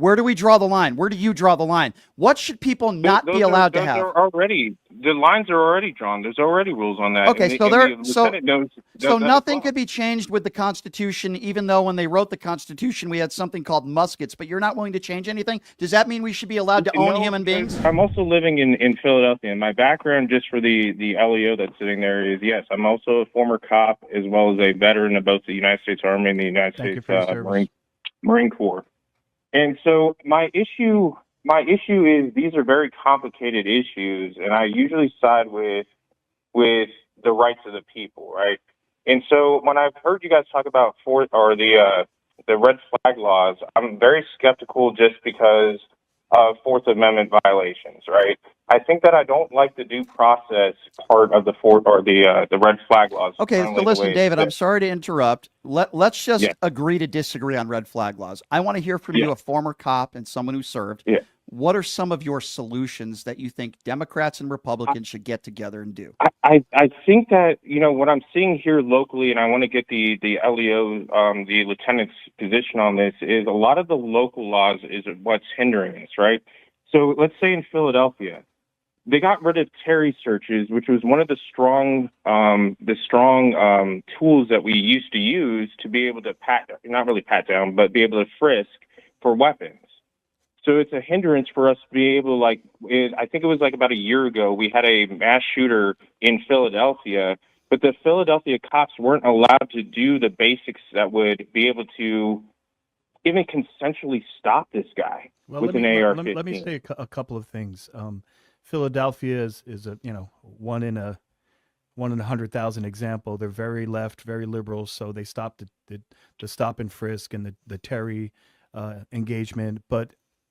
Where do we draw the line? Where do you draw the line? What should people not be allowed to have? The lines are already drawn. There's already rules on that. Okay, so that nothing well. could be changed with the Constitution, even though when they wrote the Constitution, we had something called muskets, but you're not willing to change anything? Does that mean we should be allowed to own human beings? I'm also living in Philadelphia, and my background, just for the LEO that's sitting there, is yes, I'm also a former cop as well as a veteran of both the United States Army and the United States Marine Corps. And so my issue is these are very complicated issues, and I usually side with the rights of the people, right? And so when I've heard you guys talk about the red flag laws, I'm very skeptical just because of Fourth Amendment violations, right? I think that I don't like the due process part of the red flag laws. Okay, so listen, David, I'm sorry to interrupt. Let's just agree to disagree on red flag laws. I want to hear from you, a former cop and someone who served. Yeah. What are some of your solutions that you think Democrats and Republicans should get together and do? I think that, what I'm seeing here locally, and I want to get the LEO, the lieutenant's position on this, is a lot of the local laws is what's hindering us, right? So let's say in Philadelphia, they got rid of Terry searches, which was one of the strong tools that we used to use to be able to not really pat down, but be able to frisk for weapons. So it's a hindrance for us to be able to, I think it was about a year ago, we had a mass shooter in Philadelphia, but the Philadelphia cops weren't allowed to do the basics that would be able to even consensually stop this guy with an AR-15. Let me say a couple of things. Philadelphia is a one in a 100,000 example. They're very left, very liberal, so they stopped the stop and frisk and the Terry engagement. But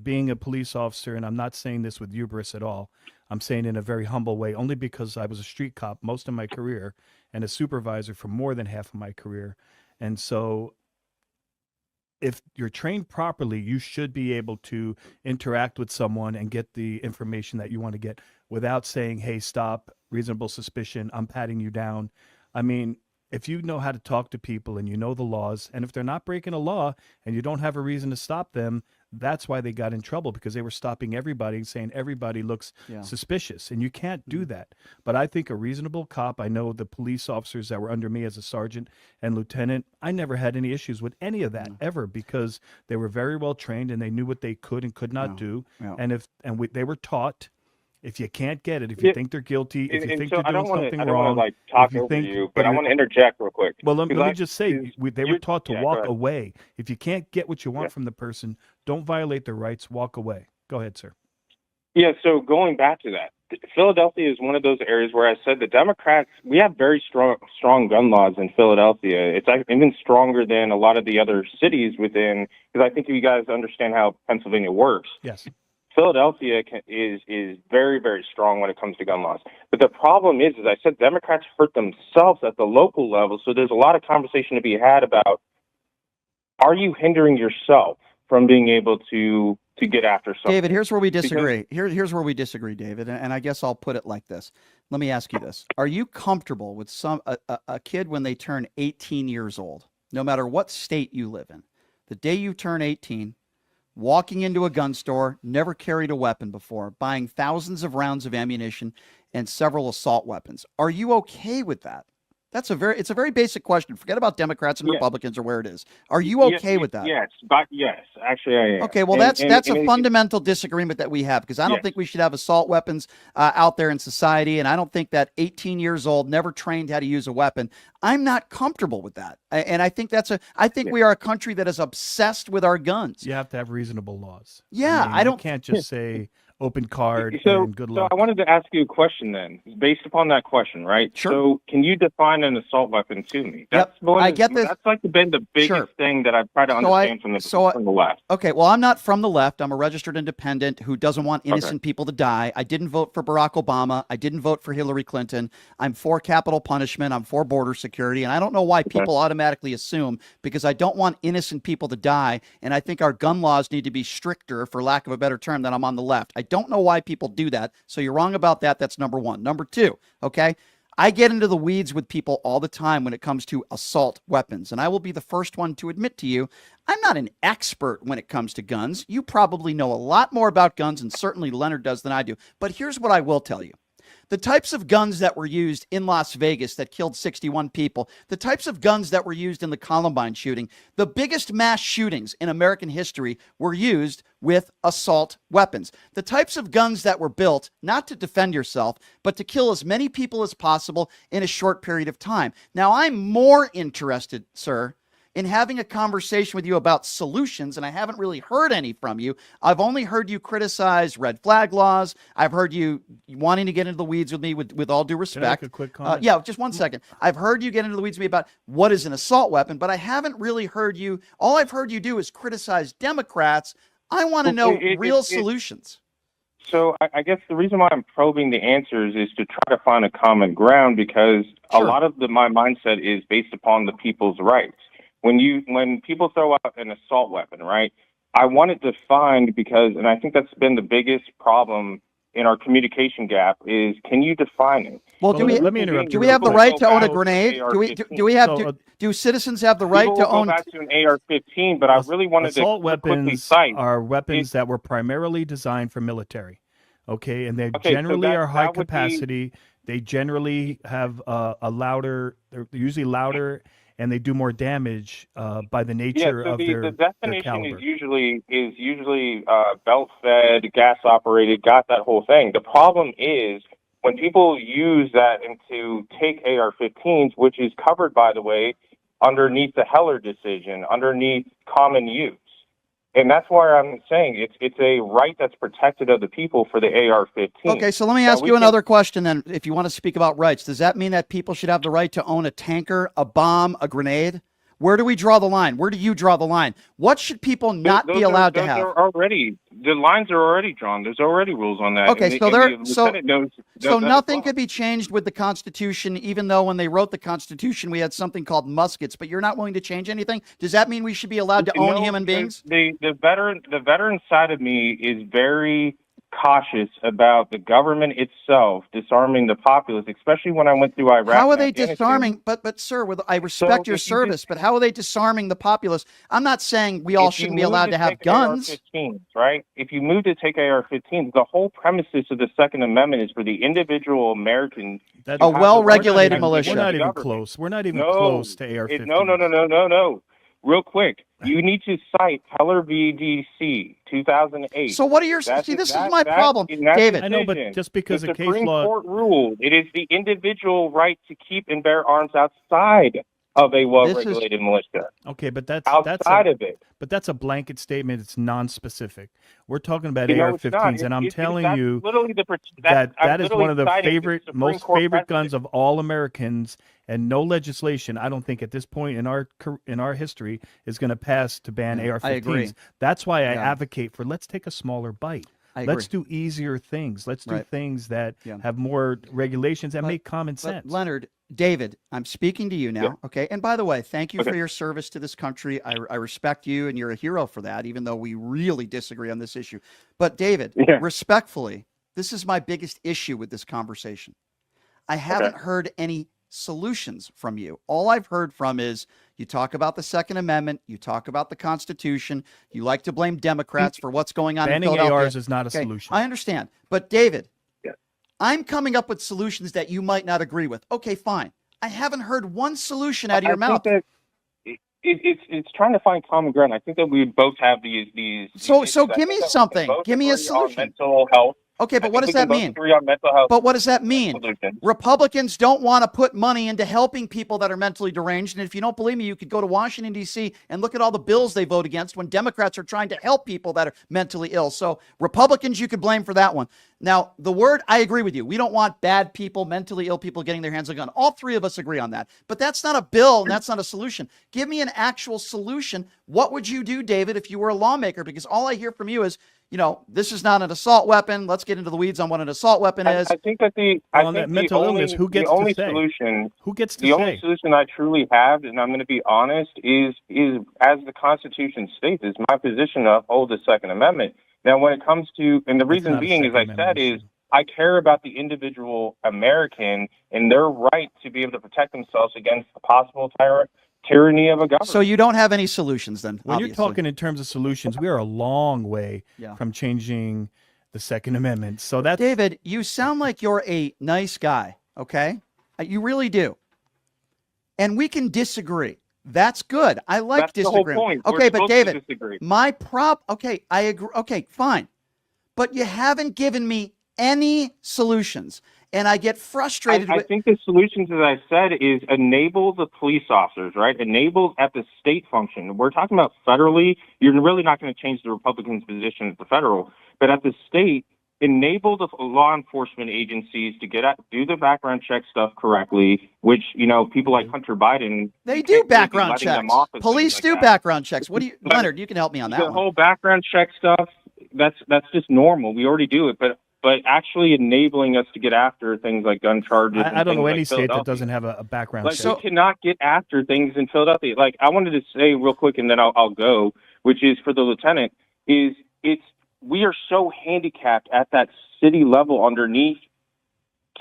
being a police officer, and I'm not saying this with hubris at all, I'm saying in a very humble way, only because I was a street cop most of my career and a supervisor for more than half of my career. And so if you're trained properly, you should be able to interact with someone and get the information that you want to get without saying, hey, stop, reasonable suspicion, I'm patting you down. I mean, if you know how to talk to people and you know the laws, and if they're not breaking a law and you don't have a reason to stop them, that's why they got in trouble, because they were stopping everybody and saying everybody looks suspicious, and you can't do that. But I think a reasonable cop, I know the police officers that were under me as a sergeant and lieutenant, I never had any issues with any of that ever, because they were very well trained and they knew what they could and could not do. And they were taught, if you can't get it, if you think they're guilty, if you think they're doing something wrong, I don't want to talk over you, but I want to interject real quick. Well, let me just say, they were taught to walk away. If you can't get what you want from the person, don't violate their rights, walk away. Go ahead, sir. Yeah, so going back to that, Philadelphia is one of those areas where I said the Democrats, we have very strong gun laws in Philadelphia. It's even stronger than a lot of the other cities within, because I think you guys understand how Pennsylvania works. Yes. Philadelphia is very, very strong when it comes to gun laws. But the problem is, as I said, Democrats hurt themselves at the local level. So there's a lot of conversation to be had about, are you hindering yourself from being able to get after something? David, here's where we disagree. Here's where we disagree, David. And I guess I'll put it like this. Let me ask you this. Are you comfortable with a kid when they turn 18 years old, no matter what state you live in, the day you turn 18, walking into a gun store, never carried a weapon before, buying thousands of rounds of ammunition and several assault weapons? Are you okay with that? It's a very basic question. Forget about Democrats and Republicans or where it is. Are you okay with that? Yes, actually I am. Okay, well, that's a fundamental disagreement that we have, because I don't think we should have assault weapons out there in society, and I don't think that 18 years old, never trained how to use a weapon. I'm not comfortable with that, and I think we are a country that is obsessed with our guns. You have to have reasonable laws. Yeah, I mean, you can't just say open card and good luck. So I wanted to ask you a question then, based upon that question, right? Sure. So can you define an assault weapon to me? I get this. That's been the biggest thing that I've tried to understand from the left. Okay, well, I'm not from the left. I'm a registered independent who doesn't want innocent people to die. I didn't vote for Barack Obama. I didn't vote for Hillary Clinton. I'm for capital punishment. I'm for border security. And I don't know why people automatically assume, because I don't want innocent people to die, and I think our gun laws need to be stricter, for lack of a better term, that I'm on the left. I don't know why people do that. So you're wrong about that. That's number one. Number two, okay? I get into the weeds with people all the time when it comes to assault weapons. And I will be the first one to admit to you, I'm not an expert when it comes to guns. You probably know a lot more about guns, and certainly Leonard does, than I do. But here's what I will tell you. The types of guns that were used in Las Vegas that killed 61 people, the types of guns that were used in the Columbine shooting, the biggest mass shootings in American history were used with assault weapons. The types of guns that were built not to defend yourself, but to kill as many people as possible in a short period of time. Now, I'm more interested, sir, in having a conversation with you about solutions, and I haven't really heard any from you. I've only heard you criticize red flag laws. I've heard you wanting to get into the weeds with me with all due respect. Can I make a quick comment? Yeah, just 1 second. I've heard you get into the weeds with me about what is an assault weapon, but I haven't really heard you. All I've heard you do is criticize Democrats. I want to know real solutions. So I guess the reason why I'm probing the answers is to try to find a common ground, because a lot of my mindset is based upon the people's rights. When people throw out an assault weapon, right, I want it defined because, and I think that's been the biggest problem in our communication gap, is can you define it? Well, let me interrupt. Do we have the right to own a grenade? Do citizens have the right to own? Go back to an AR-15, but I really wanted to quickly cite. Are weapons that were primarily designed for military, okay, and they generally are high capacity. They generally have they're usually louder, and they do more damage by the nature of their caliber. The definition is usually belt-fed, gas-operated, got that whole thing. The problem is when people use that to take AR-15s, which is covered, by the way, underneath the Heller decision, underneath common use. And that's why I'm saying it's a right that's protected of the people for the AR-15. Okay, so let me ask you another question then. If you want to speak about rights, does that mean that people should have the right to own a tanker, a bomb, a grenade? Where do we draw the line? Where do you draw the line? What should people not be allowed to have? The lines are already drawn. There's already rules on that. Okay, so nothing could be changed with the Constitution, even though when they wrote the Constitution, we had something called muskets, but you're not willing to change anything? Does that mean we should be allowed to own human beings? The veteran side of me is very cautious about the government itself disarming the populace, especially when I went through Iraq. How are they disarming? But sir, I respect your service, but how are they disarming the populace? I'm not saying we all shouldn't be allowed to have guns. AR-15s, right? If you move to take AR-15s, the whole premises of the Second Amendment is for the individual American. A well-regulated militia. We're not even close. We're not even close to AR-15. No. Real quick, you need to cite Heller v. D.C. 2008. So what are your... See, this is my problem, David. I know, but just because the the case Supreme law... Court ruled it is the individual right to keep and bear arms outside of a well-regulated militia. Okay, but that's outside of it. But that's a blanket statement. It's non-specific. We're talking about AR-15s, and I'm telling you that is one of the most favorite guns of all Americans, and no legislation, I don't think, at this point in our history is going to pass to ban AR-15s. I agree. That's why I advocate for let's take a smaller bite. Let's do easier things. Let's do things that have more regulations that make common sense. Leonard, David, I'm speaking to you now, okay? And by the way, thank you for your service to this country. I respect you, and you're a hero for that, even though we really disagree on this issue. But David, respectfully, this is my biggest issue with this conversation. I haven't heard any solutions from you. All I've heard from is you talk about the Second Amendment, you talk about the Constitution, you like to blame Democrats for what's going on in Philadelphia. Banning ARs is not a solution. I understand. But David, I'm coming up with solutions that you might not agree with. Okay, fine. I haven't heard one solution out of your mouth. It's trying to find common ground. I think that we both have these. So give me something. Give me a solution. Mental health. Okay, but what does that mean? But what does that mean? Republicans don't want to put money into helping people that are mentally deranged. And if you don't believe me, you could go to Washington, D.C. and look at all the bills they vote against when Democrats are trying to help people that are mentally ill. So Republicans, you could blame for that one. Now, I agree with you. We don't want bad people, mentally ill people getting their hands on a gun. All three of us agree on that. But that's not a bill, and that's not a solution. Give me an actual solution. What would you do, David, if you were a lawmaker? Because all I hear from you is, this is not an assault weapon. Let's get into the weeds on what an assault weapon is. I think that the only solution I truly have, and I'm going to be honest, is as the Constitution states, is my position to uphold the Second Amendment. Now, when it comes to, and the reason being, as I said, is I care about the individual American and their right to be able to protect themselves against the possible tyranny of a government. So you don't have any solutions then, when obviously. you're talking in terms of solutions, we are a long way from changing the Second Amendment. So that's David, you sound like you're a nice guy, okay? You really do. And we can disagree. That's good. I like That's disagreement. the whole point. Okay, but David, disagree. Okay, I agree. Okay, fine. But you haven't given me any solutions. And I get frustrated. I think the solutions, as I said, is enable the police officers, right? Enable at the state function. We're talking about federally. You're really not going to change the Republicans' position at the federal. But at the state, enable the law enforcement agencies to do the background check stuff correctly, which, people like Hunter Biden. They do background checks. Police do background checks. Leonard, you can help me on that one. The whole background check stuff, that's just normal. We already do it. But actually enabling us to get after things like gun charges. I don't know any state that doesn't have a background check. So we cannot get after things in Philadelphia. Like, I wanted to say real quick, and then I'll go, which is for the lieutenant, we are so handicapped at that city level underneath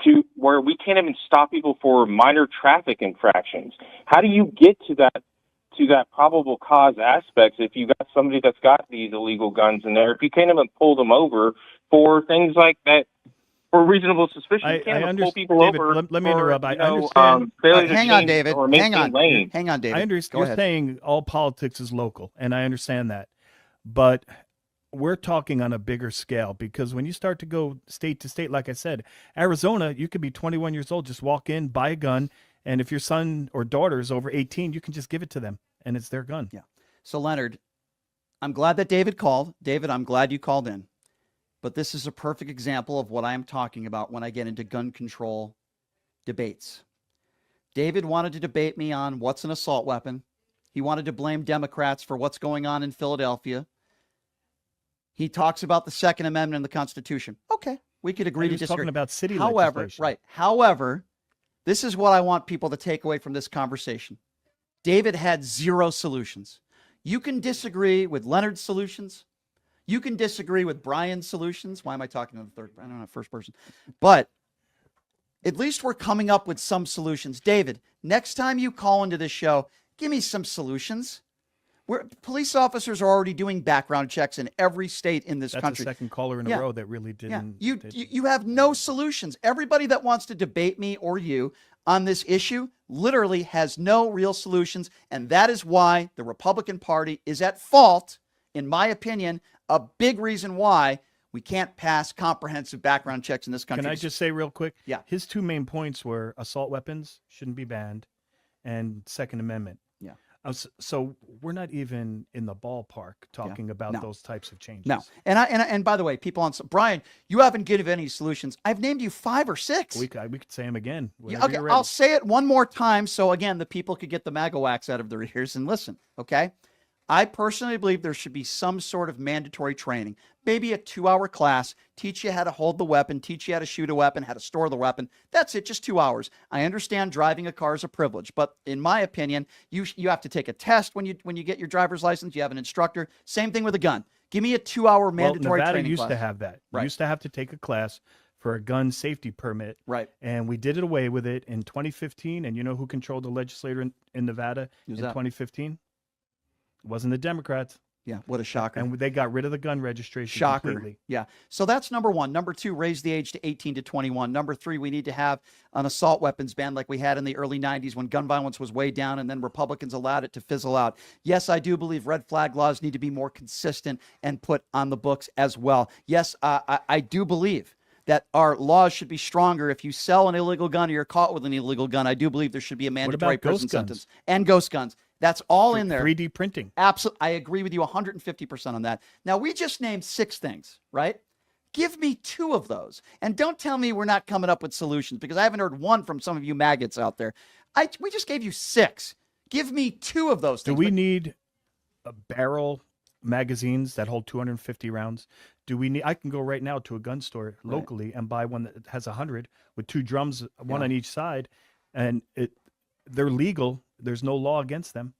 to where we can't even stop people for minor traffic infractions. How do you get to that probable cause aspect if you got somebody that's got these illegal guns in there? If you can't even pull them over for things like that, for reasonable suspicion, you can't even pull people David, over. Let me interrupt. I understand. Hang on, David. Hang on, David. I understand. You're saying all politics is local, and I understand that. But we're talking on a bigger scale, because when you start to go state to state, like I said, Arizona, you could be 21 years old, just walk in, buy a gun, and if your son or daughter is over 18, you can just give it to them, and it's their gun. Yeah. So, Leonard, I'm glad that David called. David, I'm glad you called in. But this is a perfect example of what I'm talking about when I get into gun control debates. David wanted to debate me on what's an assault weapon. He wanted to blame Democrats for what's going on in Philadelphia. He talks about the Second Amendment and the Constitution. Okay, we could agree to disagree. Talking about city legislation. Right. However, this is what I want people to take away from this conversation. David had zero solutions. You can disagree with Leonard's solutions. You can disagree with Brian's solutions. Why am I talking to the third? I don't know, first person. But at least we're coming up with some solutions. David, next time you call into this show, give me some solutions. Police officers are already doing background checks in every state in this country. That's the second caller in a row that really didn't. You have no solutions. Everybody that wants to debate me or you on this issue literally has no real solutions. And that is why the Republican Party is at fault, in my opinion, a big reason why we can't pass comprehensive background checks in this country. Can I just say real quick? Yeah. His two main points were assault weapons shouldn't be banned and Second Amendment. Yeah. So we're not even in the ballpark talking about those types of changes. No. And by the way, people on Brian, you haven't given any solutions. I've named you 5 or 6. We could say them again. Okay, I'll say it one more time so again the people could get the MAGA wax out of their ears and listen. Okay. I personally believe there should be some sort of mandatory training, maybe a 2-hour class, teach you how to hold the weapon, teach you how to shoot a weapon, how to store the weapon. That's it, just 2 hours. I understand driving a car is a privilege, but in my opinion, you have to take a test when you get your driver's license. You have an instructor. Same thing with a gun. Give me a 2-hour mandatory Nevada training used class. to have that. Right. You used to have to take a class for a gun safety permit. Right. And we did it away with it in 2015. And you know who controlled the legislature in Nevada in 2015? It wasn't the Democrats. Yeah, what a shocker. And they got rid of the gun registration Shocker. completely. Yeah. So that's number 1. Number 2, raise the age to 18 to 21. Number 3, we need to have an assault weapons ban like we had in the early 90s when gun violence was way down and then Republicans allowed it to fizzle out. Yes, I do believe red flag laws need to be more consistent and put on the books as well. Yes, I do believe that our laws should be stronger. If you sell an illegal gun or you're caught with an illegal gun, I do believe there should be a mandatory prison sentence. And ghost guns. That's all in there. 3D printing. Absolutely. I agree with you 150% on that. Now, we just named 6 things, right? Give me 2 of those. And don't tell me we're not coming up with solutions, because I haven't heard one from some of you maggots out there. We just gave you 6. Give me 2 of those things. Do we need a barrel magazines that hold 250 rounds? Do we need? I can go right now to a gun store locally and buy one that has 100 with 2 drums, one on each side, and they're legal. There's no law against them.